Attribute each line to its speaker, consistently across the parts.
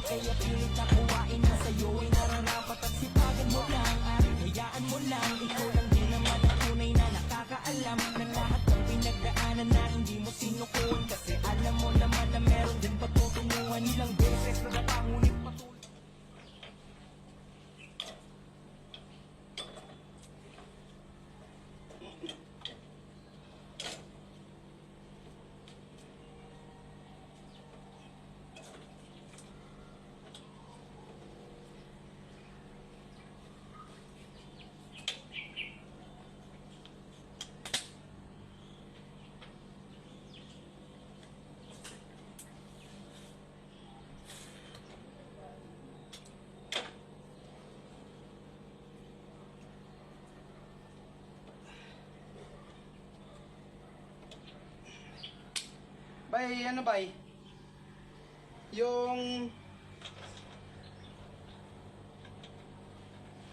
Speaker 1: Kaya pilit na kuhain na sa'yo ay nararapat at sipagan mo lang at hayaan mo lang. Ikaw lang din naman ang tunay na nakakaalam ng lahat ng pinagdaanan na hindi mo sinukuhan. Kasi alam mo naman na meron din patutunguhan. Ilang beses na napangunit patuloy.
Speaker 2: Bay, ano bay? Yung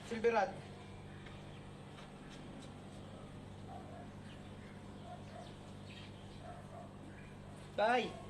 Speaker 2: Silverad. Bay.